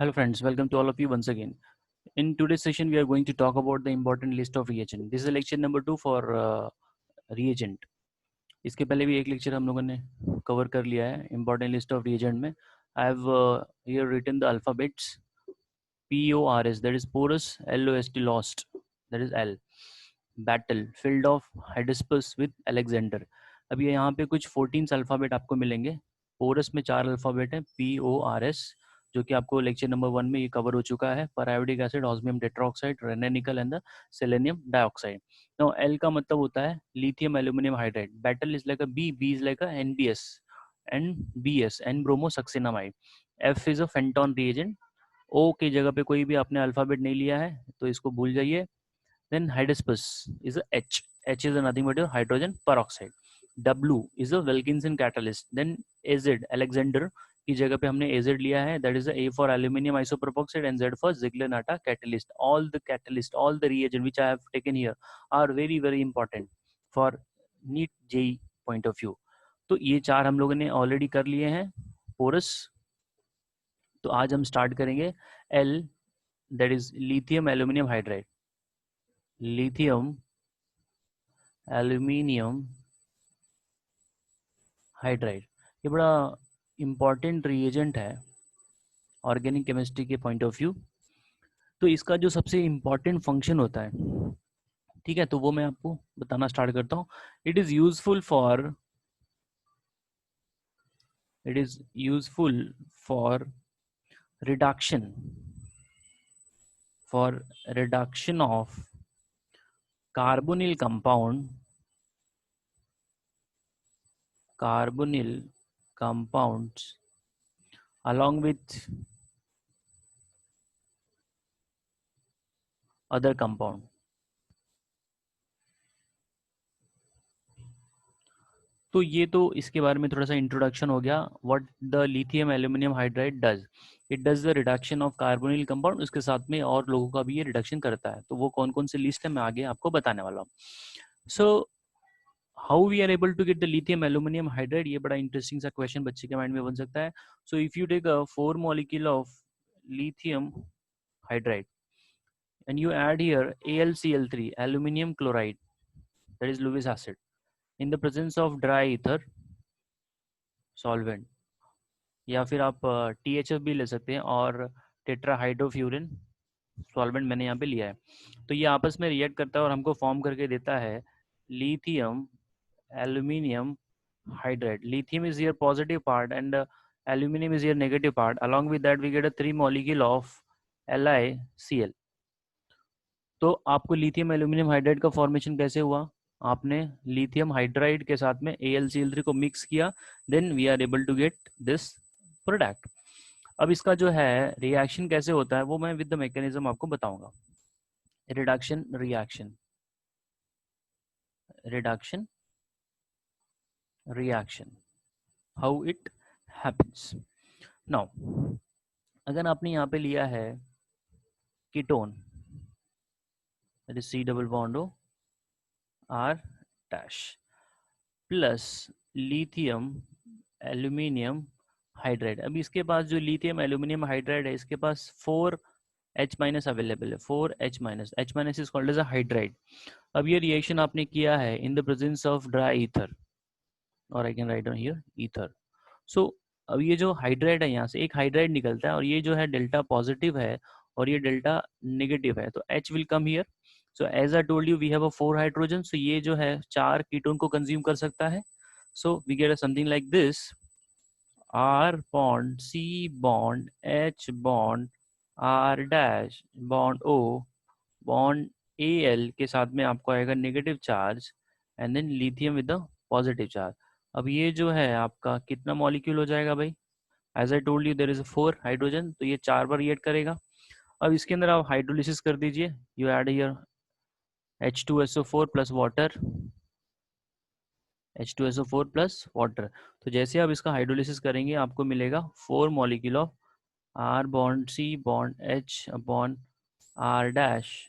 Hello friends, welcome to all of you once again. In today's session, we are going to talk about the important list of reagent. This is lecture number 2 for reagent. इसके पहले भी एक lecture हम लोगों ने cover कर लिया है important list of reagent में. I have here written the alphabets PORS, that is porous, LOST, lost, that is L. Battle, field of Hydaspes with Alexander. अभी यहाँ पे कुछ 14 अल्फ़ाबेट आपको मिलेंगे. पोरस में 4 अल्फ़ाबेट हैं PORS, जो कि आपको लेक्चर नंबर 1 में ये कवर हो चुका है. Periodic acid, osmium tetroxide, Raney nickel and the selenium dioxide. Now L का मतलब होता है lithium aluminium hydride. Battle is like a B is like a NBS, and BS and bromosuccinimide. F is a Fenton reagent. O की जगह पे कोई भी आपने अल्फाबेट नहीं लिया है तो इसको भूल जाइए. Then Hydaspes is a H. H is nothing but a hydrogen peroxide. W is a Wilkinson catalyst. Then AZ, Alexander की जगह पे हमने AZ लिया है. That is a for aluminium isopropoxide and Z for Ziegler-Natta catalyst. All the catalyst, all the reagent which I have taken here are very very important for NEET JEE point of view. तो ये चार हम लोगों ने already कर लिए हैं. Porous. तो आज हम स्टार्ट करेंगे L, that is lithium aluminium hydride. Lithium aluminium hydride. ये बड़ा इम्पॉर्टेंट रिएजेंट है ऑर्गेनिक केमिस्ट्री के पॉइंट ऑफ व्यू. तो इसका जो सबसे इम्पॉर्टेंट फंक्शन होता है, ठीक है, तो वो मैं आपको बताना स्टार्ट करता हूँ. It is useful for reduction of carbonyl compounds along with other compound. तो ये तो इसके बारे में थोड़ा सा इंट्रोडक्शन हो गया. What the lithium aluminium hydride does, it does the reduction of carbonyl compound. उसके साथ में और लोगों का भी ये रिडक्शन करता है. तो वो कौन कौन से लिस्ट है मैं आगे आपको बताने वाला हूँ. So how we are able to get the lithium aluminium hydride, ये बड़ा इंटरेस्टिंग सा क्वेश्चन बच्चे के माइंड में बन सकता है. So if you take a 4 molecule of lithium hydride and you add here AlCl3, aluminium chloride, that is Lewis acid, in the presence of dry ether solvent, या फिर आप THF भी ले सकते हैं और टेट्राहाइड्रोफ्यूरिन सॉल्वेंट मैंने यहाँ पे लिया है. तो ये आपस में रिएक्ट करता है और हमको फॉर्म करके देता है lithium aluminium hydride. Lithium is your positive part and aluminium is your negative part. Along with that we get a 3 molecule of LiCl. तो आपको लिथियम एल्यूमिनियम हाइड्राइड का फॉर्मेशन कैसे हुआ, आपने लिथियम हाइड्राइड के साथ में AlCl3 को मिक्स किया, then we are able to get this product. अब इसका जो है रिएक्शन कैसे होता है वो मैं विद द मैकेनिज्म आपको बताऊंगा. Reduction reaction how it happens. Now अगर आपने यहाँ पे लिया है ketone, that is C double bond O R dash plus lithium aluminium hydride. अभी इसके पास जो लिथियम एल्यूमिनियम हाइड्राइड है इसके पास 4H माइनस अवेलेबल है. 4H minus is called as a hydride. अब ये रिएक्शन आपने किया है in the presence of dry ether, और I can write on here ether. So अब ये जो हाइड्राइड है यहाँ से एक हाइड्राइड निकलता है और ये जो है डेल्टा पॉजिटिव है और ये डेल्टा नेगेटिव है, तो H will come here. So as I told you we have a 4 hydrogen, so ये जो है 4 कीटोन को कंज्यूम कर सकता है. So we get something like this, R bond, C bond, H bond, R dash bond O bond Al के साथ में आपको आएगा negative charge and then lithium with the positive charge. अब ये जो है आपका कितना मॉलिक्यूल हो जाएगा भाई, as I told you there is 4 hydrogen, तो ये 4 बार रिएक्ट करेगा. अब इसके अंदर आप हाइड्रोलिसिस कर दीजिए. You add here H2SO4 plus water, H2SO4 plus water. तो जैसे आप इसका हाइड्रोलिसिस करेंगे आपको मिलेगा 4 molecule of R bond C bond H bond R dash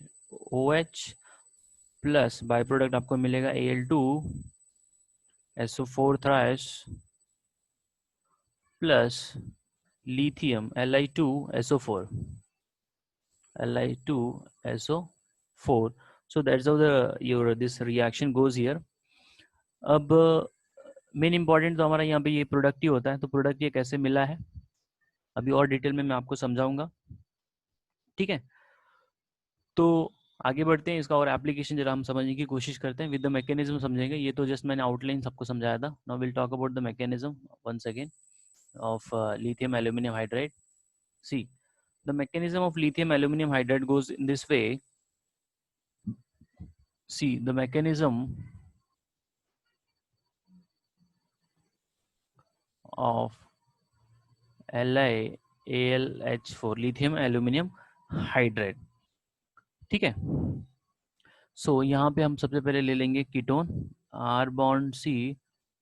OH plus by product आपको मिलेगा Al2SO4 thrice plus lithium Li2SO4, Li2SO4. So that's how the your this reaction goes here. अब मेन इंपॉर्टेंट तो हमारा यहाँ पे ये product ही होता है, तो प्रोडक्ट ये कैसे मिला है अभी और डिटेल में मैं आपको समझाऊंगा, ठीक है। तो आगे बढ़ते हैं, इसका और एप्लीकेशन जरा हम समझने की कोशिश करते हैं, विद द मैकेनिज्म समझेंगे। ये तो जस्ट मैंने आउटलाइन सबको समझाया था। Now will talk about the mechanism once again of lithium aluminum hydride. See, the mechanism of lithium aluminum hydride goes in this way. See, the mechanism of LiAlH4 lithium aluminum hydride, ठीक है। सो यहाँ पे हम सबसे पहले ले लेंगे ketone, R bond C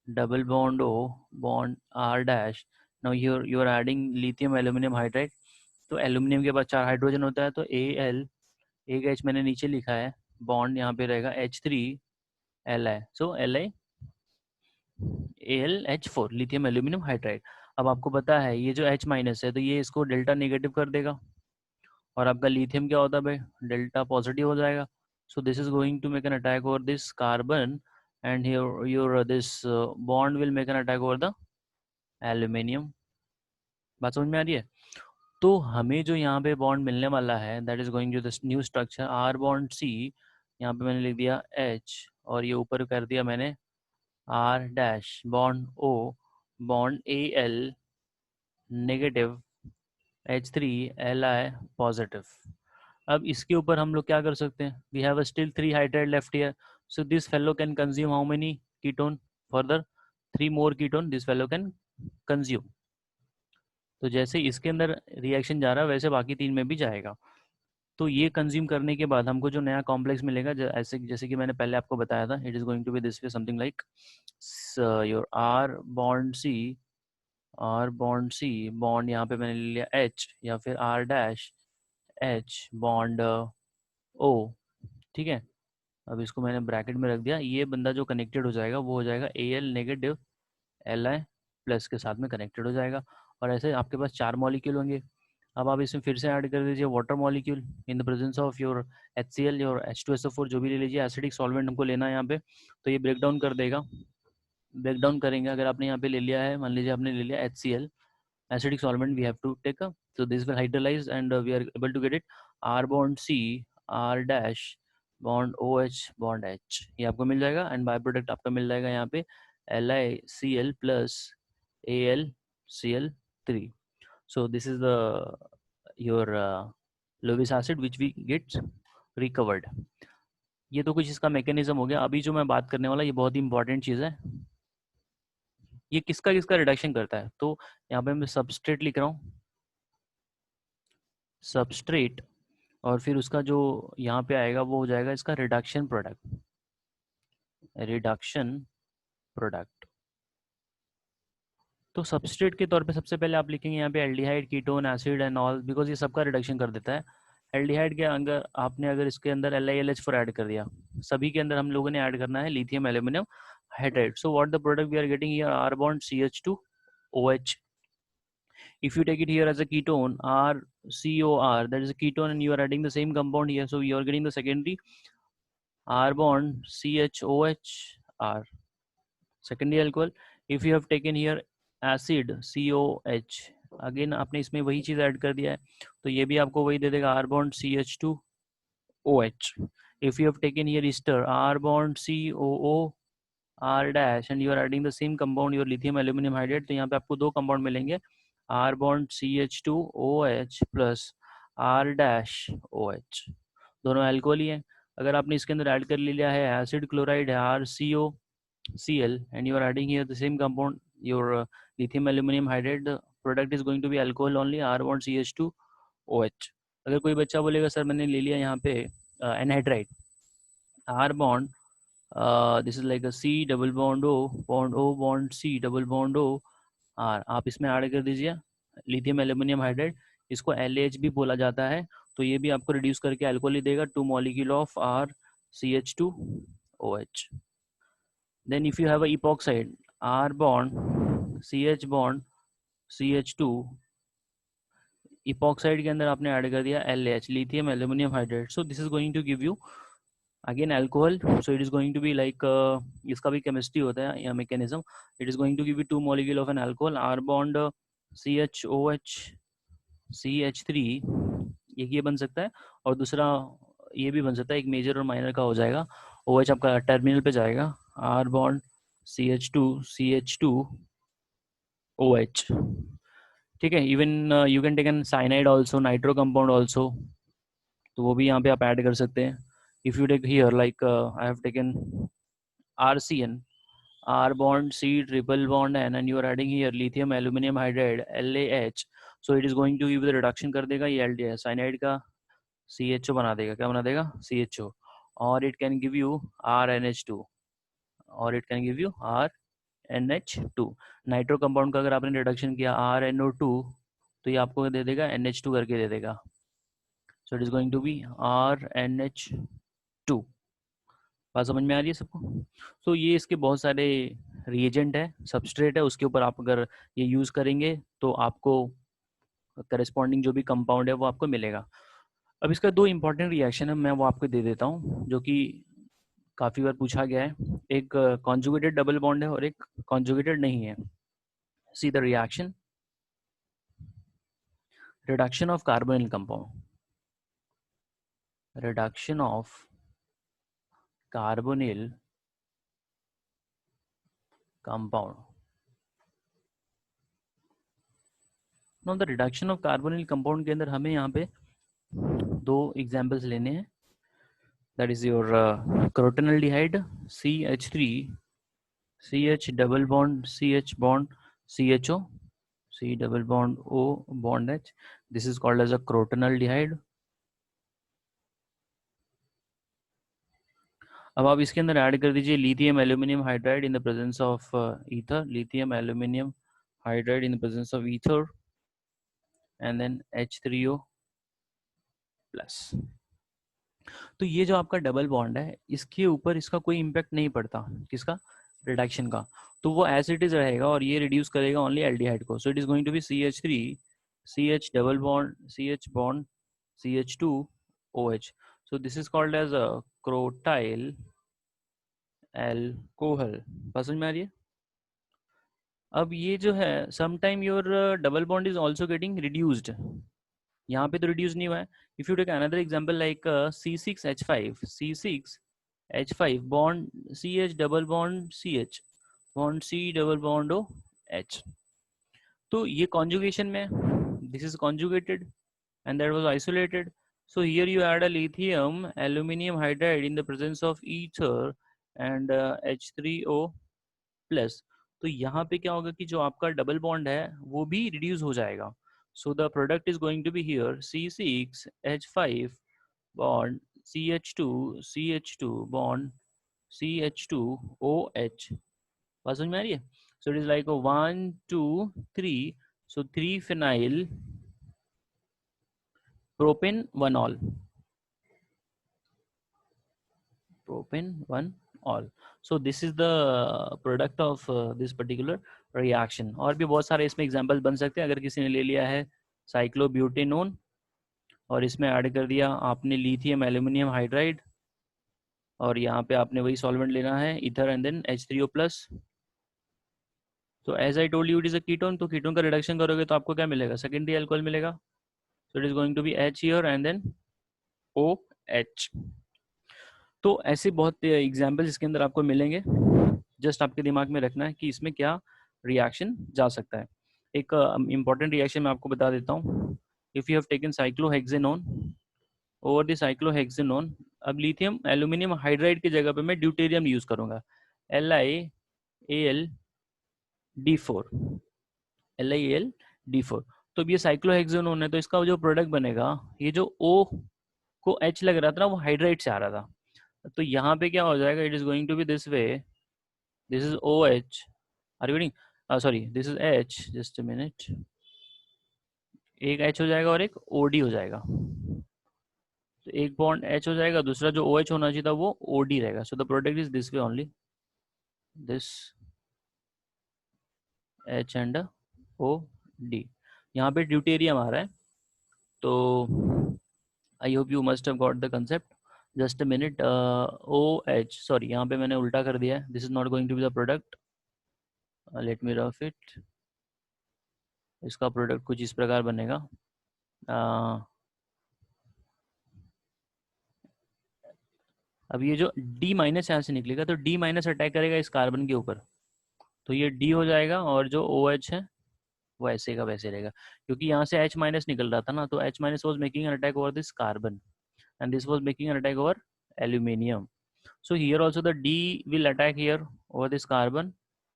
double bond O bond R dash. Now you are adding lithium aluminium hydride, तो एल्यूमिनियम के बाद 4 हाइड्रोजन होता है, तो Al एक H मैंने नीचे लिखा है, बॉन्ड यहाँ पे रहेगा H3Li, सो LiAlH4 लिथियम एल्यूमिनियम हाइड्राइड। अब आपको पता है ये जो H माइनस है, तो ये इसको डेल्टा नेगेटिव कर देगा, और आपका लिथियम क्या होता है भाई, डेल्टा पॉजिटिव हो जाएगा। So this is going to make an attack over this carbon, and your this bond will make an attack over the aluminium. बात समझ में आ रही है? तो हमें जो यहाँ पे बॉन्ड मिलने वाला है, that is going to this new structure R bond C, यहाँ पे मैंने लिख दिया H, और ये ऊपर कर दिया मैंने R dash bond O bond Al negative H3Li positive. अब इसके ऊपर हम लोग क्या कर सकते हैं, we have still 3 hydride left here, so this fellow can consume how many ketone, further 3 more ketone this fellow can consume. तो जैसे इसके अंदर रिएक्शन जा रहा है वैसे बाकी 3 में भी जाएगा। तो ये कंज्यूम करने के बाद हमको जो नया कॉम्प्लेक्स मिलेगा, ऐसे जैसे कि मैंने पहले आपको बताया था, it is going to be this way, something like your R bond C bond यहाँ पे मैंने ले लिया H, या फिर R dash H bond O, ठीक है। अब इसको मैंने ब्रैकेट में रख दिया, ये बंदा जो कनेक्टेड हो जाएगा वो हो जाएगा Al नेगेटिव Li प्लस के साथ में कनेक्टेड हो जाएगा, और ऐसे आपके पास 4 मॉलिक्यूल होंगे। अब आप इसमें फिर से ऐड कर दीजिए water molecule in the presence of your HCl, your H2SO4 जो भी ले लीजिए, एसिडिक सॉल्वेंट हमको लेना है यहाँ पे, तो ये ब्रेक डाउन कर देगा। ब्रेक डाउन करेंगे, अगर आपने यहाँ पे ले लिया है, मान लीजिए आपने ले लिया HCl acidic solvent, we have to take up, so this will hydrolyze and we are able to get it R bond C R dash bond OH bond H, ये आपको मिल जाएगा, एंड बाय प्रोडक्ट आपका मिल जाएगा यहाँ पे LiCl plus AlCl3। so this is the your Lewis acid which we get recovered। ये तो कुछ इसका मैकेनिज्म हो गया। अभी जो मैं बात करने वाला ये बहुत ही इंपॉर्टेंट चीज़ है, ये किसका किसका रिडक्शन करता है। तो यहाँ पे मैं सबस्ट्रेट लिख रहा हूँ, सबस्ट्रेट, और फिर उसका जो यहाँ पे आएगा वो हो जाएगा इसका रिडक्शन प्रोडक्ट, रिडक्शन प्रोडक्ट। तो सबस्ट्रेट के तौर पे सबसे पहले आप लिखेंगे यहाँ पे aldehyde ketone acid and all, because ये सबका रिडक्शन कर देता है। एल्डिहाइड के अंदर आपने अगर इसके अंदर LiLH4 ऐड कर दिया, सभी के अंदर हम लोगों ने ऐड करना है lithium aluminium hydride. So what the product we are getting here, R bond CH2OH। If you take it here as a ketone, RCOR, that is a ketone, and you are adding the same compound here, so you are getting the secondary R bond CHOHR, secondary alcohol. If you have taken here acid COH, again आपने इसमें वही चीज़ add कर दिया है, तो ये भी आपको वही दे देगा R bond CH2OH। If you have taken here ester R bond COO R dash, and you are adding the same compound your lithium aluminum hydride, तो यहाँ पे आपको 2 कंपाउंड मिलेंगे, R bond CH2OH plus R dash OH, दोनों alcohol ही है। अगर आपने इसके अंदर ऐड कर लिया है एसिड क्लोराइड है RCOCl, and you are adding here the same compound your lithium aluminum hydride, the product is going to be alcohol only, R bond CH2OH। अगर कोई बच्चा बोलेगा सर मैंने ले लिया यहाँ पे anhydride, R bond this is like a C double bond O bond C double bond O R, आप इसमें ऐड कर दीजिए लिथियम एल्यूमिनियम हाइड्राइड, इसको LH भी बोला जाता है, तो ये भी आपको रिड्यूस करके अल्कोहल ही देगा, 2 molecule of RCH2OH। Then if you have a epoxide R bond CH bond CH2 epoxide के अंदर आपने ऐड कर दिया LH, lithium aluminium hydride. So this is going to give you again alcohol. So it is going to be like, इसका भी chemistry होता है या mechanism. It is going to give you 2 molecule of an alcohol, R bond CHOH CH3, एक ये बन सकता है, और दूसरा ये भी बन सकता है, एक मेजर और माइनर का हो जाएगा. OH आपका टर्मिनल पे जाएगा, R bond CH2 CH2 OH. ठीक है. Even you can take an cyanide also, nitro compound also, तो वो भी यहाँ पे आप ऐड कर सकते हैं. If you take here like I have taken RCN, R bond C triple bond N, and you are adding here lithium aluminum hydride LaH. So it is going to give the reduction कर देगा ये LDH cyanide का CHO बना देगा. क्या बना देगा? CHO. और it can give you RNH2, और it can give you RNH2. Nitro compound का अगर आपने रिडक्शन किया RNO2, तो ये आपको दे देगा NH2 करके दे देगा. So it is going to be RNH2. बात समझ में आ रही है सबको? तो ये इसके बहुत सारे रिएजेंट है, सबस्ट्रेट है, उसके ऊपर आप अगर ये यूज़ करेंगे तो आपको करस्पॉन्डिंग जो भी कंपाउंड है वो आपको मिलेगा. अब इसका 2 इंपॉर्टेंट रिएक्शन है, मैं वो आपको दे देता हूँ, जो कि काफ़ी बार पूछा गया है. एक कॉन्जुगेटेड डबल बॉन्ड है और एक कॉन्जुगेटेड नहीं है. See the reaction. Reduction of carbonyl compound, reduction of carbonyl compound. Now the reduction of carbonyl compound के अंदर हमें यहाँ पे 2 एग्जाम्पल्स लेने हैं. That is your crotonaldehyde CH3 CH double bond CH bond CHO, C double bond O bond H. This is called as a crotonaldehyde. अब आप इसके अंदर ऐड कर दीजिए lithium aluminium hydride in the presence of ether, lithium aluminium hydride in the presence of ether, and then H3O plus. तो ये जो आपका डबल बॉन्ड है, इसके ऊपर इसका कोई इम्पैक्ट नहीं पड़ता. किसका? रिडक्शन का. तो वो एज इट इज रहेगा और ये रिड्यूस करेगा ओनली एल्डिहाइड को. So it is going to be CH3 CH double bond CH bond CH2 OH. So this is called as a crotyl alcohol. समझ में आ रही है? अब ये जो है, sometime your double bond is also getting reduced. यहाँ पे तो रिड्यूस नहीं हुआ है. If you take another example like C6H5 C6H5 bond CH double bond CH bond C double bond OH. तो ये कॉन्जुगेशन में, this is conjugated and that was isolated. So here you add a lithium aluminum hydride in the presence of ether and H3O plus. तो यहाँ पे क्या होगा कि जो आपका डबल बॉन्ड है वो भी रिड्यूस हो जाएगा. So the product is going to be here C6H5 bond CH2 CH2 bond CH2OH. बात समझ में आ रही है? So it is like a 1 2 3. So 3 phenyl propane 1 all. Propane 1 all. So this is the product of this particular reaction. और भी बहुत सारे इसमें एग्जांपल बन सकते हैं. अगर किसी ने ले लिया है साइक्लोब्यूटेनोन और इसमें ऐड कर दिया आपने लिथियम एल्यूमिनियम हाइड्राइड, और यहाँ पे आपने वही सॉल्वेंट लेना है ether and then H3O plus. तो as I told you it is a ketone. तो कीटोन का रिडक्शन करोगे तो आपको क्या मिलेगा? सेकेंडरी अल्कोहल मिलेगा. So it is going to be H here and then OH. तो ऐसे बहुत एग्जाम्पल्स इसके अंदर आपको मिलेंगे. जस्ट आपके दिमाग में रखना है कि इसमें क्या रिएक्शन जा सकता है. एक इम्पॉर्टेंट रिएक्शन मैं आपको बता देता हूँ. If you have taken cyclohexanone over the cyclohexanone, अब लिथियम एल्यूमिनियम हाइड्राइड की जगह पे मैं ड्यूटेरियम यूज करूंगा. LiAlD4 LiAlD4. तो अब ये साइक्लोहेक्सेनोन है, तो इसका जो प्रोडक्ट बनेगा, ये जो O को H लग रहा था ना, वो हाइड्राइड से आ रहा था. तो यहाँ पे क्या हो जाएगा? It is going to be this way. This is OH. Are you getting? Sorry, this is H. Just a minute. एक H हो जाएगा और एक OD हो जाएगा. तो एक बॉन्ड H हो जाएगा, दूसरा जो OH होना चाहिए था वो OD रहेगा. So the product is this way only. This H and OD. यहाँ पे ड्यूटेरियम आ रहा है. तो I hope you must have got the concept. Just a minute. O H, sorry यहाँ पे मैंने उल्टा कर दिया है. This is not going to be the product. Let me rough it. इसका प्रोडक्ट कुछ इस प्रकार बनेगा. अब ये जो डी माइनस यहाँ से निकलेगा तो डी माइनस अटैक करेगा इस कार्बन के ऊपर, तो ये डी हो जाएगा और जो ओ एच है वो ऐसे का वैसे रहेगा, क्योंकि यहाँ से एच माइनस निकल रहा था ना, तो H minus was making an attack over this carbon and this was making an attack over aluminium. So here also the D will attack here over this carbon,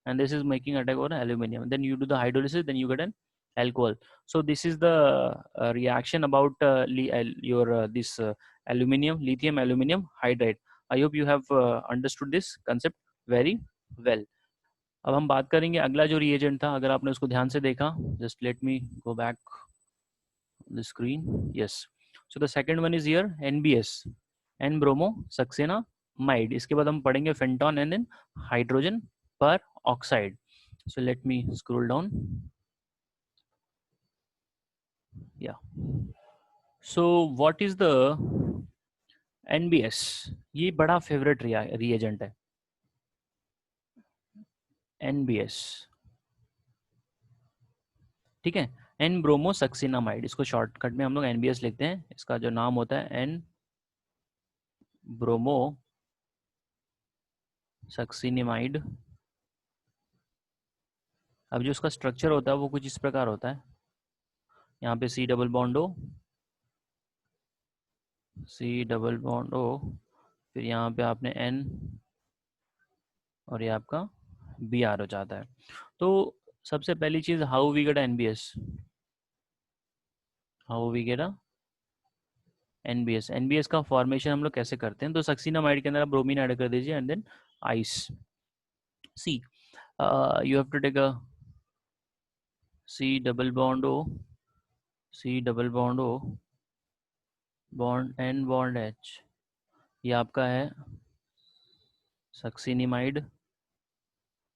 and this is making attack over aluminium. Then you do the hydrolysis, then you get an alcohol. So this is the reaction about your this aluminium, lithium aluminium hydride. I hope you have understood this concept very well. अब हम बात करेंगे अगला जो reagent था, अगर आपने उसको ध्यान से देखा. Just let me go back the screen. Yes, so the second one is here NBS, N bromo succinamide. इसके बाद हम पढ़ेंगे फेंटॉन and then hydrogen per oxide. So let me scroll down. Yeah, so what is the NBS? ये बड़ा favourite reagent है NBS. ठीक है, N bromo सक्सिनामाइड, इसको शॉर्टकट में हम लोग NBS लिखते हैं. इसका जो नाम होता है एन ब्रोमो सक्सिनामाइड. अब जो उसका स्ट्रक्चर होता है वो कुछ इस प्रकार होता है. यहाँ पे C double bond O, C double bond O, फिर यहाँ पे आपने N और ये आपका Br हो जाता है. तो सबसे पहली चीज, how we get NBS. How we get NBS. NBS का फॉर्मेशन हम लोग कैसे करते हैं, तो सक्सिनामाइड के अंदर आप ब्रोमीन ऐड कर दीजिए and then ice. See you have to take a C double bond O, C double bond O, bond N bond H. ये आपका है succinimide.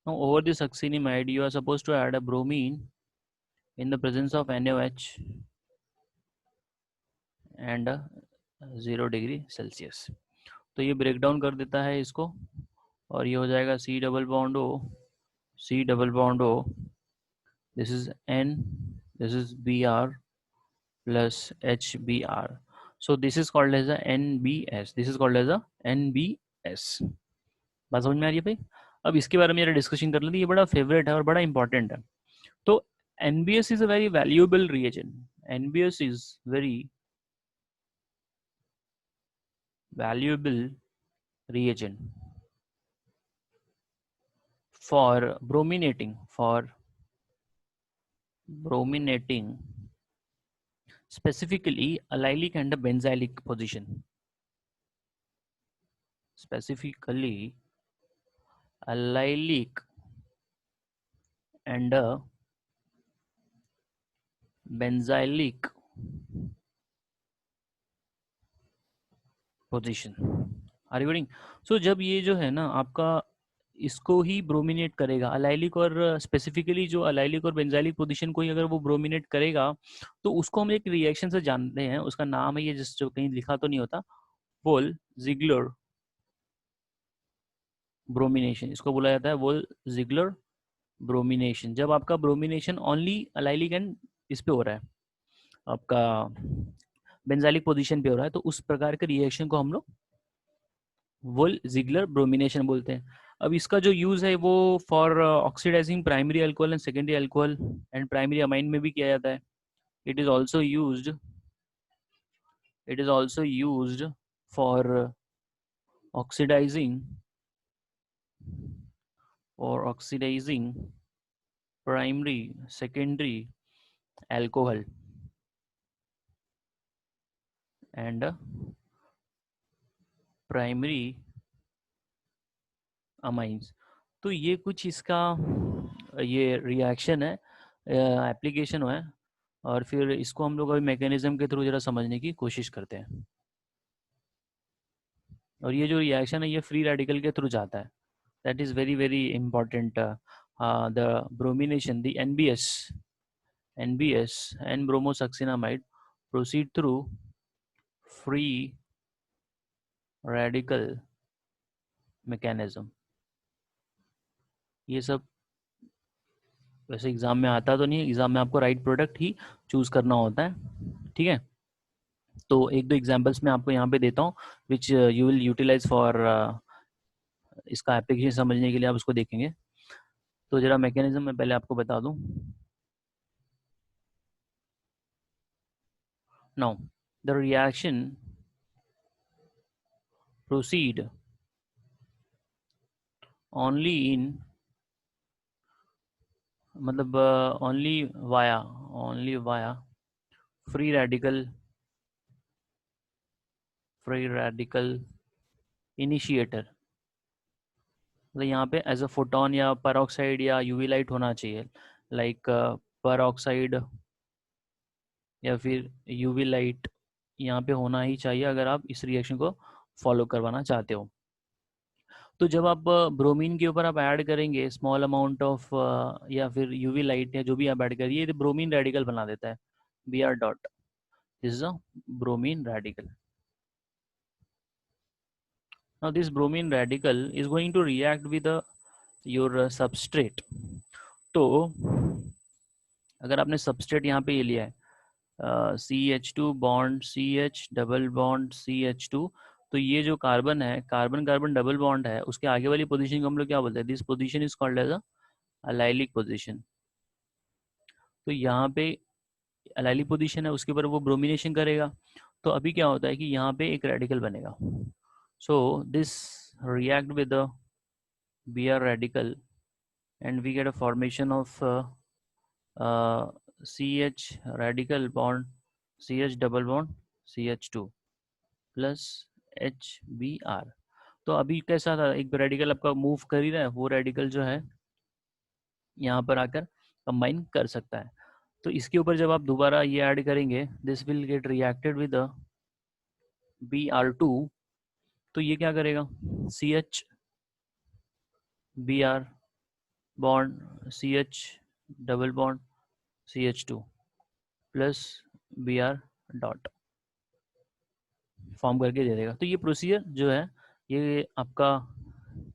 Now over the succinimide you are supposed to add a bromine in the presence of NaOH and 0 degree Celsius. तो ये break down कर देता है इसको और ये हो जाएगा C double bond O, C double bond O, this is N, this is Br plus HBr. So this is called as a NBS. This is called as a NBS. बात समझ में आ रही है भाई. अब इसके बारे में डिस्कशन कर लेते हैं, ये बड़ा फेवरेट है और बड़ा इंपॉर्टेंट है. तो NBS is a very valuable reagent. NBS is very valuable reagent for brominating specifically allylic and a benzylic position. Specifically allylic and a benzylic position. Are you getting. So जब ये जो है ना आपका इसको ही ब्रोमिनेट करेगा, अलाइलिक और specifically जो अलाइलिक और बेंजाइलिक पोजीशन को ही अगर वो ब्रोमिनेट करेगा तो उसको हम एक रिएक्शन से जानते हैं. उसका नाम है ये, जिस जो कहीं लिखा तो नहीं होता, वोल जिगलर ब्रोमिनेशन. इसको बोला जाता है वोल जिगलर ब्रोमिनेशन. जब आपका ब्रोमिनेशन ओनली अलाइलिक एंड इस पे हो रहा है, आपका बेंजाइलिक पोजीशन पे हो रहा है, तो उस प्रकार के रिएक्शन को हम लोग वोल जिगलर ब्रोमिनेशन बोलते हैं. अब इसका जो यूज है वो for oxidising primary alcohol and secondary alcohol and primary amine में भी किया जाता है. It is also used for oxidising primary secondary alcohol and primary amines. तो ये कुछ इसका ये रिएक्शन है, एप्लीकेशन है, और फिर इसको हम लोग अभी मैकेनिज्म के थ्रू जरा समझने की कोशिश करते हैं. और ये जो रिएक्शन है ये फ्री रेडिकल के थ्रू जाता है. That is very very important. The bromination, the NBS, N bromosuccinimide proceed through free radical mechanism. ये सब वैसे एग्जाम में आता तो नहीं है, एग्जाम में आपको राइट प्रोडक्ट ही चूज करना होता है, ठीक है। तो एक दो एग्जांपल्स मैं आपको यहाँ पे देता हूँ which you will utilize for, इसका एप्लीकेशन समझने के लिए आप उसको देखेंगे। तो जरा मैकेनिज्म मैं पहले आपको बता दूं। Now the reaction proceed only in, मतलब only via free radical initiator। मतलब यहाँ पे एज अ फोटोन या पेरोक्साइड या यूवी लाइट होना चाहिए, लाइक पेरोक्साइड या फिर यूवी लाइट यहाँ पे होना ही चाहिए अगर आप इस रिएक्शन को फॉलो करवाना चाहते हो। तो जब आप ब्रोमीन के ऊपर आप ऐड करेंगे स्मॉल अमाउंट ऑफ या फिर यूवी लाइट या जो भी आप ऐड करिए, तो ब्रोमीन रेडिकल बना देता है, B R dot, this is a bromine radical. Now this bromine radical is going to react with your substrate. तो अगर आपने सबस्ट्रेट यहाँ पे ये लिया है CH2 bond CH double bond CH2, तो ये जो कार्बन है, कार्बन कार्बन डबल बॉन्ड है, उसके आगे वाली पोजीशन को हम लोग क्या बोलते हैं, this position is called as a allylic position. तो यहाँ पे अलाइलिक पोजीशन है, उसके ऊपर वो ब्रोमिनेशन करेगा, तो अभी क्या होता है कि यहाँ पे एक रेडिकल बनेगा। So this react with the Br radical and we get a formation of CH radical bond CH double bond CH2 plus HBr। तो अभी कैसा था, एक रेडिकल आपका मूव कर ही रहा है, वो रेडिकल जो है यहाँ पर आकर कंबाइन कर सकता है। तो इसके ऊपर जब आप दोबारा ये ऐड करेंगे, this will get reacted with Br2, तो ये क्या करेगा, CH Br bond CH double bond CH2 plus Br dot form करके दे देगा। तो ये प्रोसीजर जो है ये आपका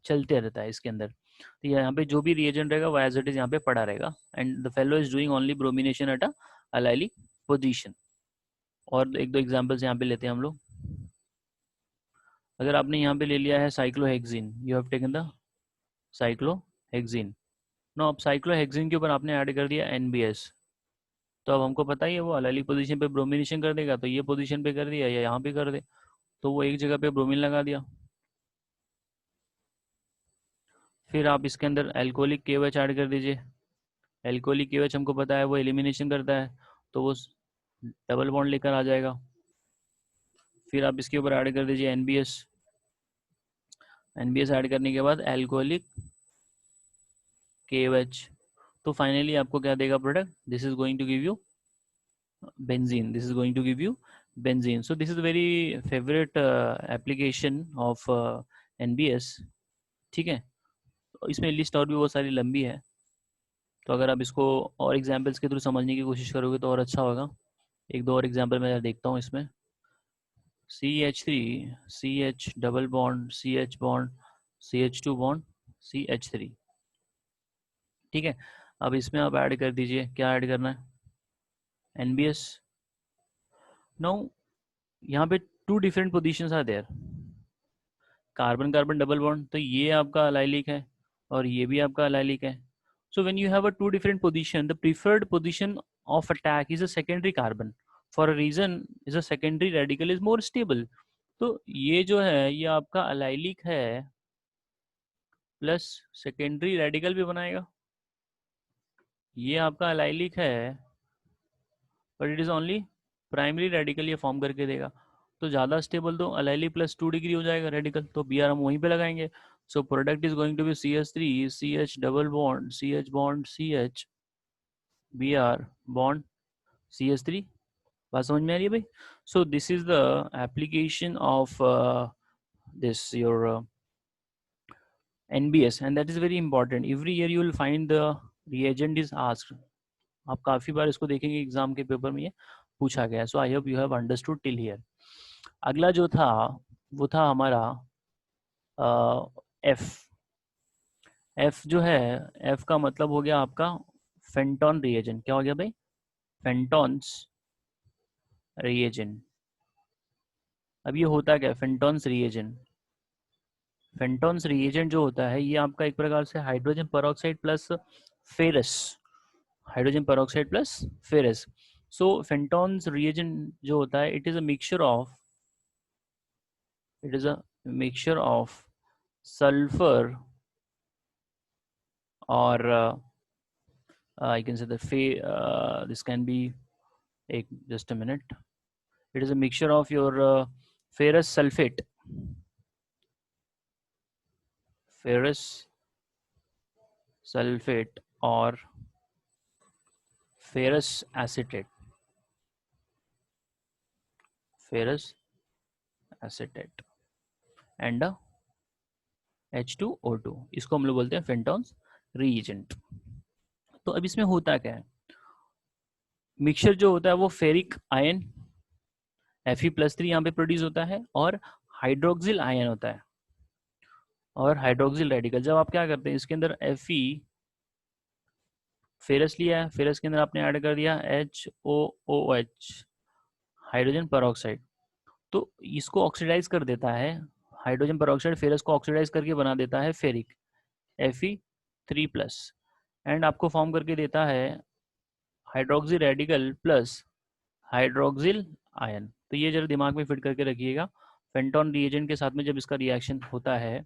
चलते रहता है इसके अंदर। तो यहाँ पे जो भी रिएजेंट रहेगा वो एज इट इज यहाँ पे पड़ा रहेगा, and the fellow is doing only bromination at a allylic position. और एक दो एग्जांपल्स यहाँ पे लेते हैं हम लोग। अगर आपने यहाँ पे ले लिया है cyclohexene, you have taken the cyclohexene. No, अब साइक्लोहेक्सिन के ऊपर आपने ऐड कर दिया NBS, तो अब हमको पता ही है वो अलाइलिक पोजीशन पे ब्रोमिनेशन कर देगा, तो ये पोजीशन पे कर दिया या यहाँ पे कर दे, तो वो एक जगह पे ब्रोमीन लगा दिया। फिर आप इसके अंदर एल्कोहलिक KOH ऐड कर दीजिए। एल्कोहलिक KOH हमको पता है वो एलिमिनेशन करता है, तो वो डबल बॉन्ड लेकर आ जाएगा। फिर आप इसके ऊपर ऐड कर दीजिए NBS। NBS ऐड करने के बाद एल्कोहलिक KOH, तो फाइनली आपको क्या देगा product, this is going to give you benzene, this is going to give you benzene। so this is the very favorite application of NBS, ठीक है। तो इसमें लिस्ट और भी बहुत सारी लंबी है, तो अगर आप इसको और एग्जांपल्स के थ्रू समझने की कोशिश करोगे तो और अच्छा होगा। एक दो और एग्जांपल मैं देखता हूँ इसमें। CH3 CH double bond CH bond CH2 bond CH3, ठीक है। अब इसमें आप ऐड कर दीजिए, क्या ऐड करना है, NBS। नाउ यहाँ पे two different positions are there, carbon carbon double bond, तो ये आपका अलाइलिक है और ये भी आपका अलाइलिक है। So when you have a two different position, the preferred position of attack is a secondary carbon, for a reason is a secondary radical is more stable. तो ये जो है ये आपका अलाइलिक है प्लस सेकेंडरी रेडिकल भी बनाएगा, ये आपका अलाइलिक है but it is only primary radical ये फॉर्म करके देगा। तो ज़्यादा स्टेबल तो अलाइलिक प्लस 2 डिग्री हो जाएगा रेडिकल, तो Br हम वहीं पे लगाएंगे। So product is going to be CH3 CH double bond CH Br bond CH3। बात समझ में आ रही है भाई। So this is the application of this your NBS, and that is very important. Every year you will find the reagent is asked, आप काफ़ी बार इसको देखेंगे एग्जाम के पेपर में ये, पूछा गया। So I hope you have understood till here. अगला जो था वो था हमारा एफ। एफ जो है, एफ का मतलब हो गया आपका फेंटोन रिएजेंट। क्या हो गया भाई? फेंटोन्स रिएजेंट। अब ये होता क्या है फेंटोन्स रिएजेंट? फेंटोन्स रिएजेंट जो होता है ये आपका एक प्रकार से hydrogen peroxide plus ferrous, hydrogen peroxide plus ferrous. So Fenton's reagent जो होता है it is a mixture of, it is a mixture of sulphur और I can say the this can be a, just a minute. It is a mixture of your ferrous sulfate, ferrous sulfate or ferrous acetate, ferrous acetate and H2O2। इसको हम लोग बोलते हैं फेंटॉन्स reagent. तो अब इसमें होता क्या है, मिक्सचर जो होता है वो फेरिक आयन Fe+3 यहाँ पे प्रोड्यूस होता है और हाइड्रोक्सिल आयन होता है और हाइड्रोक्सिल रेडिकल। जब आप क्या करते हैं इसके अंदर Fe फेरस लिया है, फेरस के अंदर आपने ऐड कर दिया HOOH हाइड्रोजन पेरोक्साइड, तो इसको ऑक्सीडाइज कर देता है। हाइड्रोजन पेरोक्साइड फेरस को ऑक्सीडाइज करके बना देता है फेरिक Fe3+ एंड आपको फॉर्म करके देता है hydroxy radical plus hydroxyl ion. तो ये जरा दिमाग में फिट करके रखिएगा। फेंटोन रिएजेंट के साथ में जब इसका रिएक्शन होता है,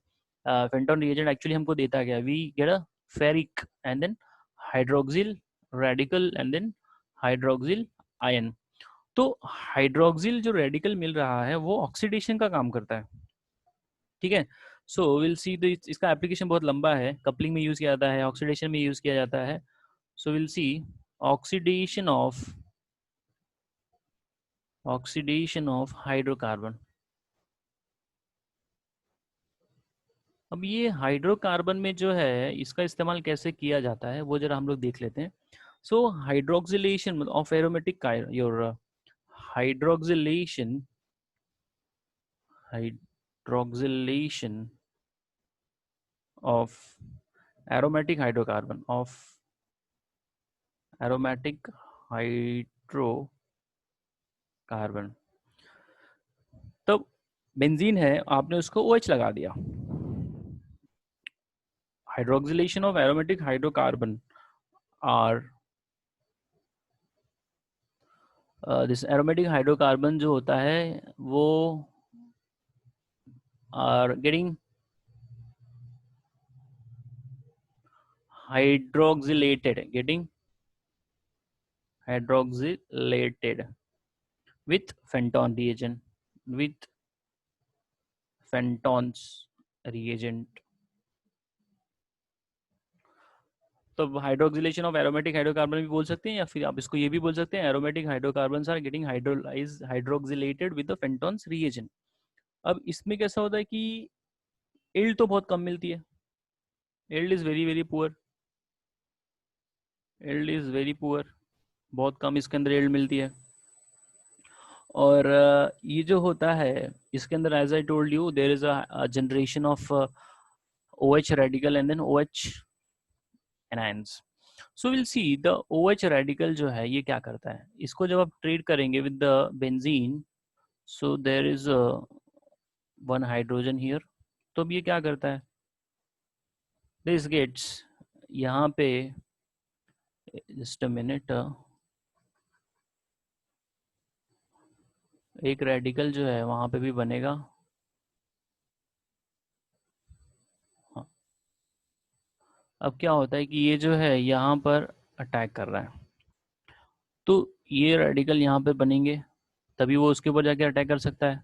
फेंटोन रिएजेंट एक्चुअली हमको देता क्या, we get a ferric and then hydroxyl radical and then hydroxyl ion. तो हाइड्रोक्सिल जो रेडिकल मिल रहा है वो ऑक्सीडेशन का काम करता है, ठीक है। सो विल सी, तो इसका एप्लीकेशन बहुत लंबा है, कपलिंग में यूज किया जाता है, ऑक्सीडेशन में यूज किया जाता है। सो will C oxidation of hydrocarbon. अब ये हाइड्रोकार्बन में जो है इसका इस्तेमाल कैसे किया जाता है वो जरा हम लोग देख लेते हैं। So hydroxylation of aromatic your hydroxylation hydroxylation of aromatic hydrocarbon of aromatic hydrocarbon. तब बेंजीन है, आपने उसको OH लगा दिया। Hydroxylation of aromatic hydrocarbon are this aromatic hydrocarbon जो होता है वो are getting hydroxylated with Fenton reagent, with Fenton's reagent। तो हाइड्रोक्सिलेशन ऑफ एरोमेटिक हाइड्रोकार्बन भी बोल सकते हैं या फिर आप इसको ये भी बोल सकते हैं aromatic hydrocarbon are getting hydroxylated with the Fenton's reagent. अब इसमें कैसा होता है कि इल्ड तो बहुत कम मिलती है, yield is very very poor, yield is very poor, बहुत कम इसके अंदर इल्ड मिलती है। और ये जो होता है इसके अंदर as I told you there is a generation of OH radical and then OH anions. So will see the OH radical जो है ये क्या करता है, इसको जब आप ट्रीट करेंगे with the benzene, so there is one hydrogen here. तो अब ये क्या करता है, दिस गेट्स यहाँ पे, जस्ट अ मिनट, एक रेडिकल जो है वहां पे भी बनेगा। हाँ। अब क्या होता है कि ये जो है यहाँ पर अटैक कर रहा है, तो ये रेडिकल यहाँ पे बनेंगे तभी वो उसके ऊपर जाके अटैक कर सकता है।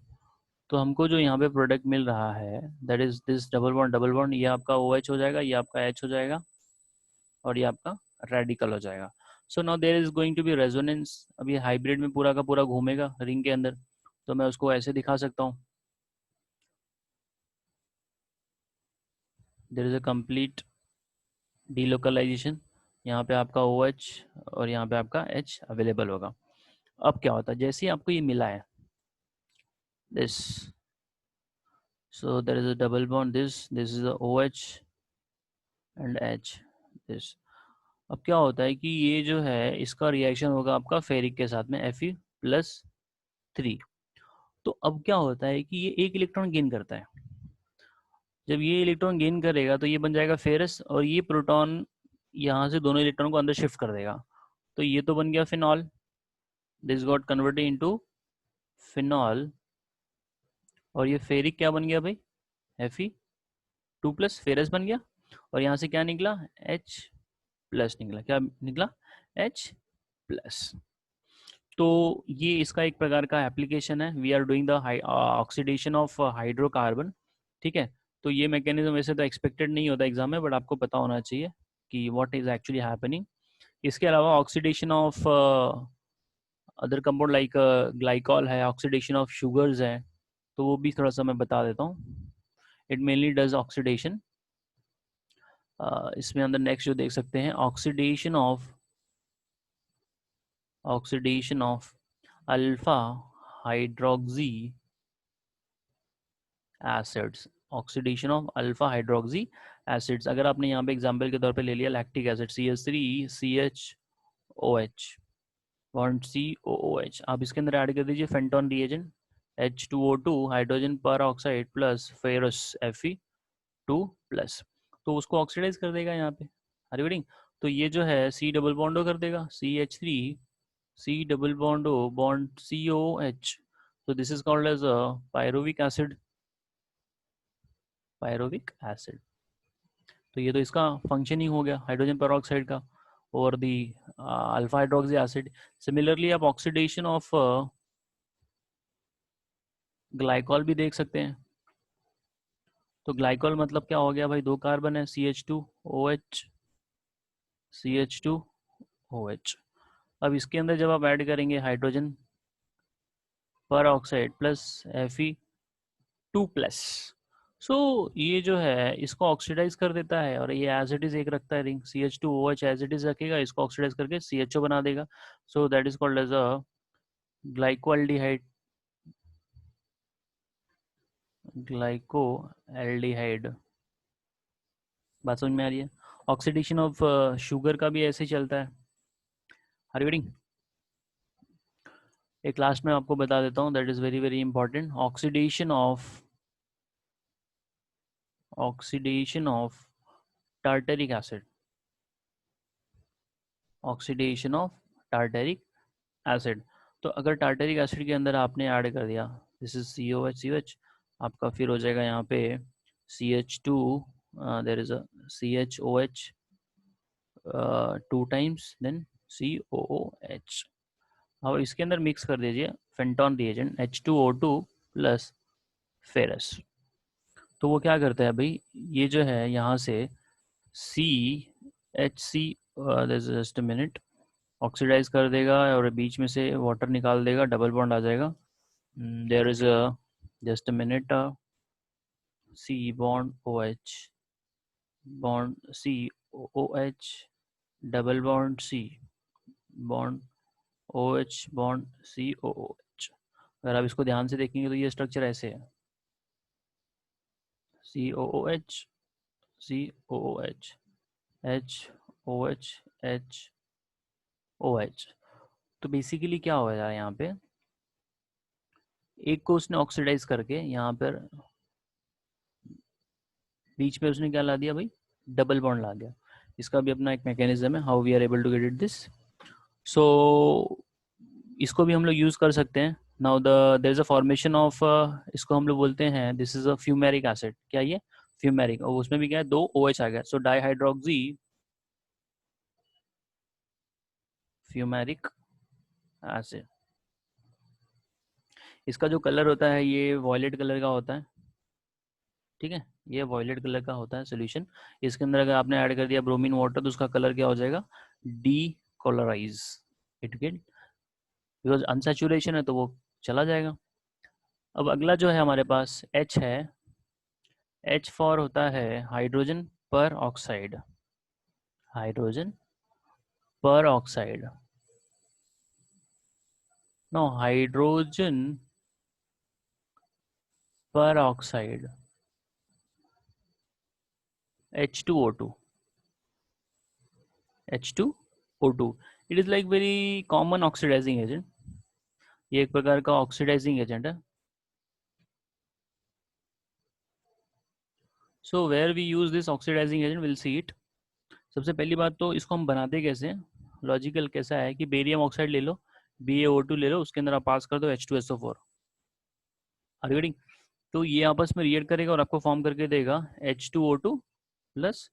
तो हमको जो यहाँ पे प्रोडक्ट मिल रहा है that is this double bond, ये आपका OH हो जाएगा, ये आपका H हो जाएगा और ये आपका रेडिकल हो जाएगा। So now there is going to be resonance. अब ये हाइब्रिड में पूरा का पूरा घूमेगा रिंग के अंदर, तो मैं उसको ऐसे दिखा सकता हूँ, there is a complete delocalisation. यहाँ पे आपका OH और यहाँ पे आपका H अवेलेबल होगा। अब क्या होता है, जैसे ही आपको ये मिला है this, so there is a double bond, this is a OH and H this. अब क्या होता है कि ये जो है इसका रिएक्शन होगा आपका फेरिक के साथ में Fe+3। तो अब क्या होता है कि ये एक इलेक्ट्रॉन गेन करता है। जब ये इलेक्ट्रॉन गेन करेगा तो ये बन जाएगा फेरस, और ये प्रोटॉन यहाँ से दोनों इलेक्ट्रॉन को अंदर शिफ्ट कर देगा। तो ये तो बन गया phenol, this got converted into phenol. और ये फेरिक क्या बन गया भाई, Fe2+, फेरस बन गया। और यहाँ से क्या निकला, H+ निकला। क्या निकला, H+। तो ये इसका एक प्रकार का एप्लीकेशन है। We are doing the oxidation of hydrocarbon. ठीक है, तो ये मैकेनिज्म वैसे तो एक्सपेक्टेड नहीं होता एग्जाम में, बट आपको पता होना चाहिए कि व्हाट इज एक्चुअली हैपनिंग। इसके अलावा oxidation of other compound like glycol है, ऑक्सीडेशन ऑफ शुगर्स है, तो वो भी थोड़ा सा मैं बता देता हूँ। It mainly does oxidation. इसमें अंदर नेक्स्ट जो देख सकते हैं, oxidation of alpha hydroxy acids, oxidation of alpha hydroxy acids. अगर आपने यहाँ पे एग्जांपल के तौर पे ले लिया lactic acid CH3CHOH bond COOH, आप इसके अंदर ऐड कर दीजिए Fenton reagent H2O2 hydrogen peroxide plus ferrous Fe2+, तो उसको ऑक्सीडाइज कर देगा यहाँ पे। Are you reading? तो ये जो है C डबल बॉन्ड O कर देगा, CH3 C double bond O bond COH, so this is called as a pyruvic acid। तो ये तो इसका फंक्शन ही हो गया हाइड्रोजन पेरोक्साइड का और दी अल्फा हाइड्रोक्सी एसिड। सिमिलरली आप ऑक्सीडेशन ऑफ ग्लाइकॉल भी देख सकते हैं। तो ग्लाइकॉल मतलब क्या हो गया भाई, 2 कार्बन है, CH2OH। अब इसके अंदर जब आप ऐड करेंगे hydrogen peroxide plus Fe2+, सो ये जो है इसको ऑक्सीडाइज कर देता है, और ये एज इट इज एक रखता है ring, CH2OH as it is रखेगा, इसको ऑक्सीडाइज करके CHO बना देगा। So that is called as a glycolaldehyde, glycolaldehyde. बात समझ में आ रही है? ऑक्सीडेशन ऑफ शुगर का भी ऐसे ही चलता है। Are you reading? एक लास्ट में आपको बता देता हूँ, that is very very important. Oxidation of tartaric acid, oxidation of tartaric acid. तो अगर टार्टरिक एसिड के अंदर आपने ऐड कर दिया, दिस इज COH, आपका फिर हो जाएगा यहाँ पे CH2, there is a CHOH 2 times then COOH। अब इसके अंदर मिक्स कर दीजिए Fenton reagent H2O2 plus ferrous. तो वो क्या करता है भाई, ये जो है यहाँ से CHC, just a minute, oxidise कर देगा और बीच में से वाटर निकाल देगा, डबल बॉन्ड आ जाएगा। There is a just a minute, C bond OH bond COOH double bond C bond OH bond COOH। अगर आप इसको ध्यान से देखेंगे तो ये स्ट्रक्चर ऐसे है, COOH COOH HOH HOH। तो बेसिकली क्या हो रहा है यहाँ पे, एक को उसने ऑक्सीडाइज करके यहाँ पर बीच में उसने क्या ला दिया भाई, डबल बॉन्ड ला दिया। इसका भी अपना एक मैकेनिज्म है, how we are able to get it this. So इसको भी हम लोग यूज कर सकते हैं। Now there is a formation of, इसको हम लोग बोलते हैं this is a fumaric acid. क्या ये फ्यूमेरिक, और उसमें भी क्या है, 2 OH आ गया, सो डाईहाइड्रोक्सी फ्यूमेरिक एसिड। इसका जो कलर होता है ये वॉयलेट कलर का होता है। ठीक है, ये वॉयलेट कलर का होता है सोल्यूशन। इसके अंदर अगर आपने ऐड कर दिया ब्रोमीन वाटर तो उसका कलर क्या हो जाएगा, D colourise it get, because unsaturation है तो वो चला जाएगा। अब अगला जो है हमारे पास H है, H फॉर होता है hydrogen peroxide, hydrogen peroxide. No hydrogen peroxide H2O2 H2O2 it is like very common oxidising agent. ये एक प्रकार का ऑक्सीडाइजिंग एजेंट है। So where we use this oxidising agent will see it. सबसे पहली बात तो इसको हम बनाते कैसे हैं, लॉजिकल कैसा है कि बेरियम ऑक्साइड ले लो, BaO2 ले लो, उसके अंदर आप पास कर दो H2SO4 आर्गेटिंग। तो ये आपस में रिएक्ट करेगा और आपको फॉर्म करके देगा H2O2 प्लस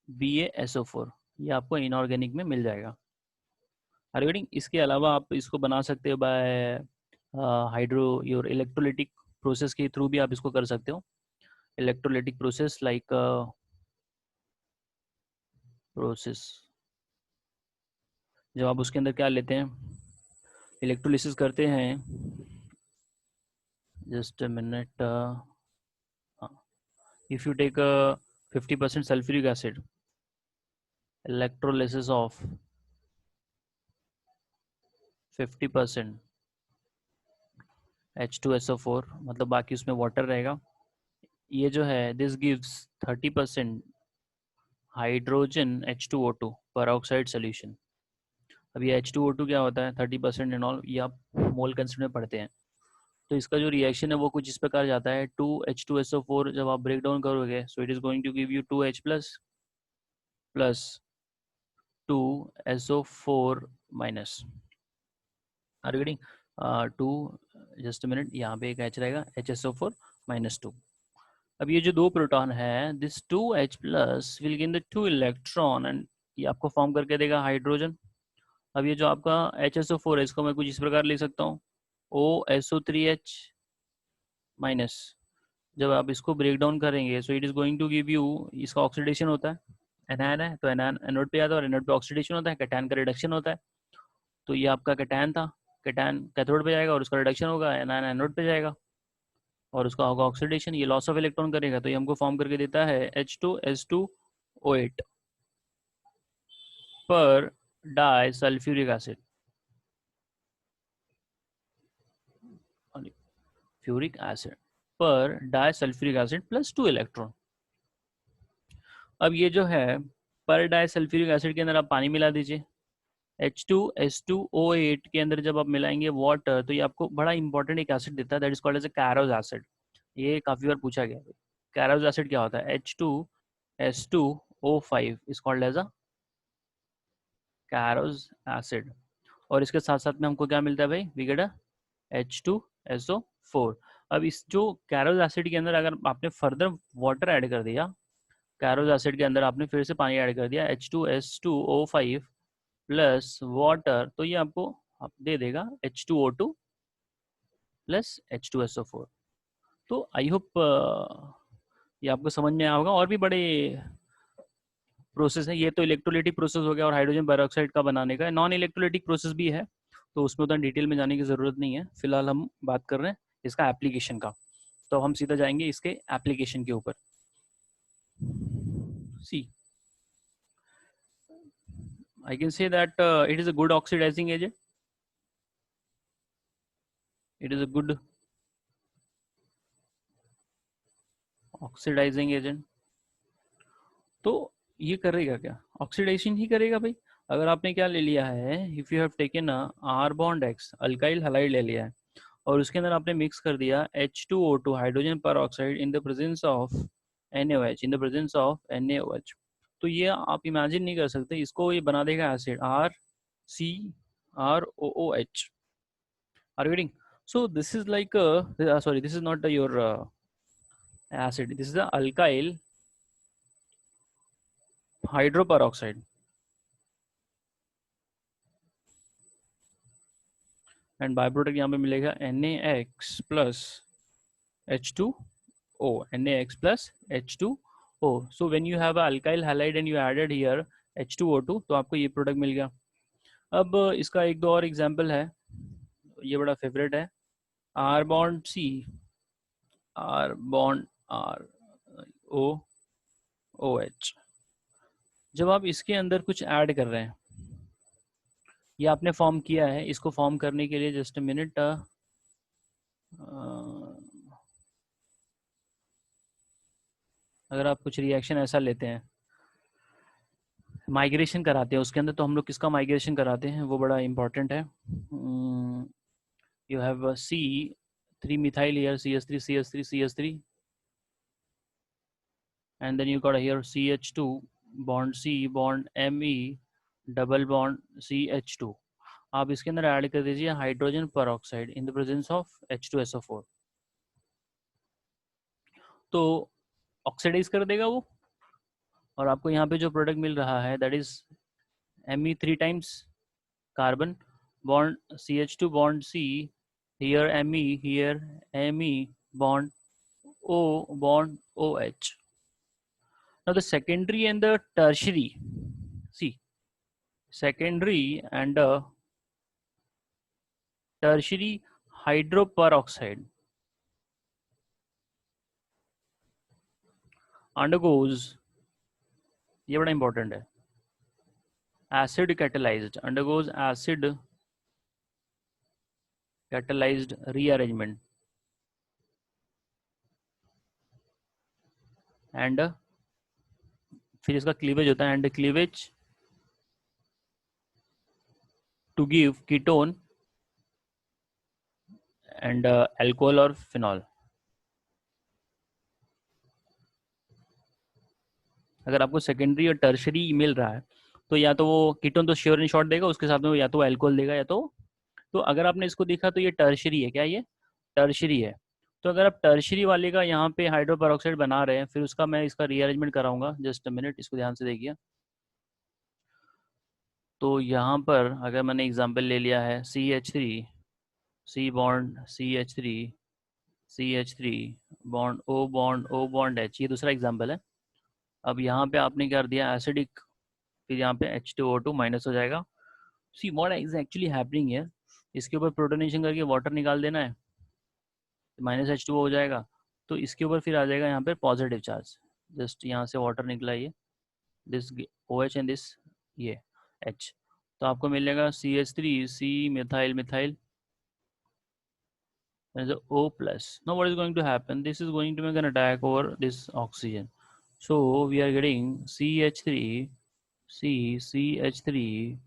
BaSO4। ये आपको इनऑर्गेनिक में मिल जाएगा आर्गेटिंग। इसके अलावा आप इसको बना सकते हो by hydro your electrolytic process के थ्रू भी आप इसको कर सकते हो। इलेक्ट्रोलिटिक प्रोसेस लाइक प्रोसेस जब आप उसके अंदर क्या लेते हैं, इलेक्ट्रोलिसिस करते हैं। Just a minute. If you take 50% sulphuric acid, electrolysis of 50% H2SO4, मतलब बाकी उसमें वाटर रहेगा। ये जो है दिस गिव्स 30% हाइड्रोजन H2O2 पर ऑक्साइड सोल्यूशन। अब ये H2O2 क्या होता है, 30% एंड ऑल, ये आप मोल कंसेप्ट में पढ़ते हैं। तो इसका जो रिएक्शन है वो कुछ इस प्रकार जाता है, 2H2SO4 जब आप ब्रेक डाउन करोगे so it is going to give you 2H plus plus 2SO4 minus. Are getting? 2, just minute, यहाँ पे एक H रहेगा, HSO4 माइनस 2। अब ये जो दो प्रोटॉन है, this 2H plus will gain the 2 electron and ये आपको फॉर्म करके देगा हाइड्रोजन। अब ये जो आपका HSO4 है इसको मैं कुछ इस प्रकार लिख सकता हूँ, OSO3H माइनस। जब आप इसको ब्रेक डाउन करेंगे so it is going to give you, इसका ऑक्सीडेशन होता है, एनायन है तो एनायन एनोड पे आता है और एनोड पे ऑक्सीडेशन होता है, कैटायन का रिडक्शन होता है। तो ये आपका कैटायन था, कैटायन कैथोड पे जाएगा और उसका रिडक्शन होगा, एनायन एनोड पे जाएगा और उसका होगा ऑक्सीडेशन, ये लॉस ऑफ इलेक्ट्रॉन करेगा। तो ये हमको फॉर्म करके देता है H2S2O8 per di sulphuric acid, फ्यूरिक acid per di sulphuric acid plus 2 electron. अब ये जो है पर डाई सल्फ्यूरिक एसिड के अंदर आप पानी मिला दीजिए, H2S2O8 के अंदर जब आप मिलाएंगे वाटर तो ये आपको बड़ा इंपॉर्टेंट एक एसिड देता है, that is called as a Caro's acid. ये काफी बार पूछा गया है। कैरोज एसिड क्या होता है, H2S2O5 is called as a Caro's acid. और इसके साथ साथ में हमको क्या मिलता है भाई, वी गेट अ H2SO4। अब इस जो कैरोज एसिड के अंदर अगर आपने फर्दर वाटर ऐड कर दिया, कैरोज एसिड के अंदर आपने फिर से पानी ऐड कर दिया H2S2O5 प्लस वाटर, तो ये आपको आप दे देगा H2O2 प्लस H2SO4। तो आई होप ये आपको समझ में आया होगा। और भी बड़े प्रोसेस है, ये तो इलेक्ट्रोलिटिक प्रोसेस हो गया और हाइड्रोजन पेरोक्साइड का बनाने का, नॉन इलेक्ट्रोलिटिक प्रोसेस भी है तो उसमें उतना डिटेल में जाने की ज़रूरत नहीं है। फिलहाल हम बात कर रहे हैं इसका एप्लीकेशन का, तो हम सीधा जाएंगे इसके एप्लीकेशन के ऊपर। सी I can say that it is a good oxidizing agent. It is a good oxidizing agent. तो ये करेगा क्या, ऑक्सीडेशन ही करेगा भाई। अगर आपने क्या ले लिया है, if you have taken a R bond X alkyl halide ले लिया है और उसके अंदर आपने मिक्स कर दिया H2O2 हाइड्रोजन पर oxide in the presence of NaOH, in the presence of NaOH, तो ये आप इमेजिन नहीं कर सकते, इसको ये बना देगा acid RCROOH। Are getting? So this is like sorry, this is not your acid, this is the alkyl hydroperoxide and byproduct यहाँ पे मिलेगा NaX plus H2O, NaX plus H2O। So when you have a alkyl halide and you added here H2O2 तो आपको ये product मिल गया। अब इसका एक दो और एग्जाम्पल है, ये बड़ा फेवरेट है, R bond C, R bond R O OH। जब आप इसके अंदर कुछ ऐड कर रहे हैं ये आपने फॉर्म किया है, इसको फॉर्म करने के लिए जस्ट अ मिनट, अगर आप कुछ रिएक्शन ऐसा लेते हैं, माइग्रेशन कराते हैं उसके अंदर, तो हम लोग किसका माइग्रेशन कराते हैं वो बड़ा इंपॉर्टेंट है. You have a C3 methyl here, CH3, CH3, CH3, and then you got here CH2 bond C bond Me double bond CH2. आप इसके अंदर ऐड कर दीजिए hydrogen peroxide in the presence of H2SO4. तो oxidise कर देगा वो, और आपको यहाँ पे जो प्रोडक्ट मिल रहा है that is Me 3 times carbon bond CH2 bond C, here Me, here Me bond O bond OH. Now the secondary and the tertiary, see, secondary and tertiary hydroperoxide undergoes, ये बड़ा important है, acid catalyzed, undergoes acid catalyzed rearrangement and फिर इसका cleavage होता है, and cleavage to give ketone and alcohol or phenol. अगर आपको secondary और टर्शरी मिल रहा है तो या तो वो कीटोन तो श्योर इन शॉर्ट देगा, उसके साथ में या तो अल्कोहल देगा या तो अगर आपने इसको देखा तो ये टर्शरी है. क्या ये टर्शरी है? तो अगर आप टर्शरी वाले का यहाँ पे हाइड्रोपेरोक्साइड बना रहे हैं, फिर उसका मैं इसका रीअरेंजमेंट कराऊंगा. जस्ट अ मिनट, इसको ध्यान से देखिए. तो यहाँ पर अगर मैंने एग्जांपल ले लिया है CH3 C bond CH3 CH3 bond O bond H, ये दूसरा एग्जांपल है. अब यहाँ पे आपने क्या कर दिया एसिडिक, फिर यहाँ पे H2O2 माइनस हो जाएगा. See what is actually happening है, इसके ऊपर प्रोटोनेशन करके वाटर निकाल देना है, -H2O हो जाएगा. तो इसके ऊपर फिर आ जाएगा यहाँ पे पॉजिटिव चार्ज. जस्ट यहाँ से वाटर निकला, ये दिस OH एंड दिस ये H. तो आपको मिलेगा CH3 C methyl methyl and the O plus. Now what is going to happen? This is going to make an attack over this oxygen. So we are getting CH3 C CH3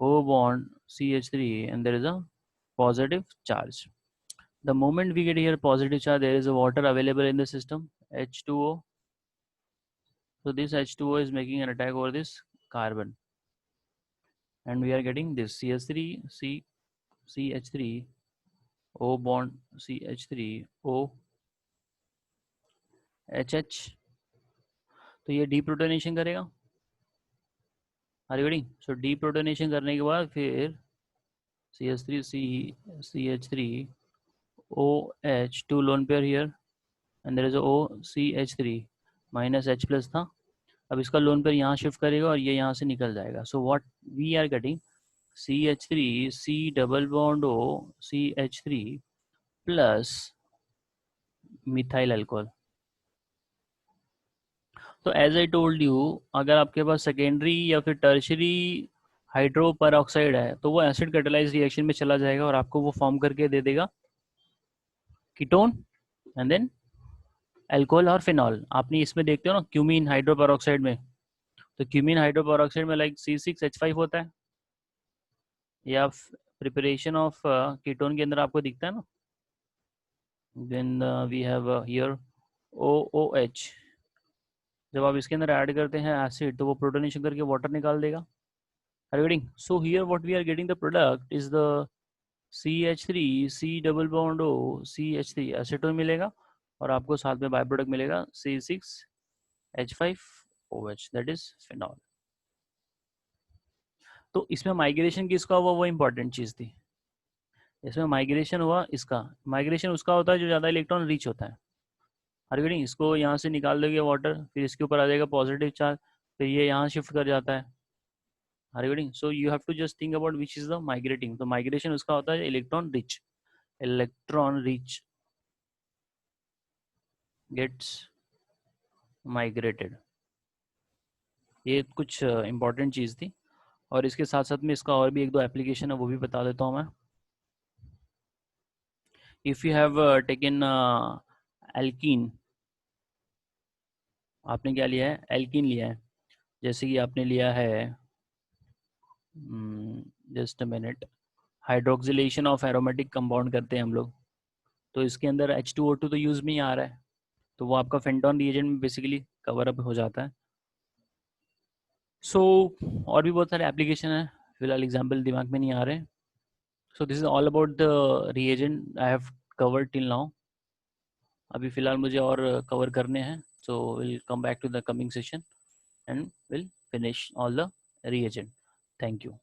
O bond CH3 and there is a positive charge. The moment we get here positive charge, there is a water available in the system, H2O. So this H2O is making an attack over this carbon, and we are getting this CH3 C CH3 O bond CH3 O HH. तो ये deprotonation करेगा. Are you getting? So deprotonation करने के बाद फिर CH3 C CH3 OH 2 lone pair here and there is a OCH3 minus H plus था. अब इसका लोन पेयर यहाँ शिफ्ट करेगा और ये यहाँ से निकल जाएगा. So what we are getting CH3 C double bond O CH3 plus methyl alcohol. तो एज आई टोल्ड यू, अगर आपके पास सेकेंडरी या फिर टर्शरी हाइड्रो पर ऑक्साइड है तो वो एसिड कैटालाइज रिएक्शन में चला जाएगा और आपको वो फॉर्म करके दे देगा कीटोन एंड देन अल्कोहल और फिनॉल. आपने इसमें देखते हो ना क्यूमीन हाइड्रो पर ऑक्साइड में, तो क्यूमीन हाइड्रो पर ऑक्साइड में लाइक C6H5 होता है, या प्रिपरेशन ऑफ कीटोन के अंदर आपको दिखता है ना. Then we have here OOH. जब आप इसके अंदर ऐड करते हैं एसिड तो वो प्रोटोनेशन करके वाटर निकाल देगा. Are you getting? So here what we are getting the product is the CH3 C double bond O CH3 acetone मिलेगा और आपको साथ में बाय प्रोडक्ट मिलेगा C6H5OH दैट इज फिनॉल. तो इसमें माइग्रेशन किसका हुआ वो इंपॉर्टेंट चीज थी. इसमें माइग्रेशन हुआ इसका. माइग्रेशन उसका होता है जो ज़्यादा इलेक्ट्रॉन रीच होता है. Are getting? इसको यहाँ से निकाल दोगे वाटर, फिर इसके ऊपर आ जाएगा पॉजिटिव चार्ज, फिर ये यहाँ शिफ्ट कर जाता है. Are getting? So you have to just think about which is the migrating. तो माइग्रेशन उसका होता है electron rich. Electron rich gets migrated. ये कुछ इंपॉर्टेंट चीज़ थी. और इसके साथ साथ में इसका और भी एक दो एप्लीकेशन है वो भी बता देता हूँ मैं. If you have taken alkene, आपने क्या लिया है, एल्कीन लिया है. जैसे कि आपने लिया है, just a minute, hydroxylation of aromatic compound करते हैं हम लोग, तो इसके अंदर H2O2 तो यूज़ में ही आ रहा है, तो वो आपका फेंटॉन रिएजेंट में बेसिकली कवर अप हो जाता है. सो और भी बहुत सारे एप्लीकेशन है, फिलहाल एग्जांपल दिमाग में नहीं आ रहे. So this is all about the reagent I have covered till now. अभी फिलहाल मुझे और कवर करने हैं, so will come back to the coming session and will finish all the reagent. Thank you.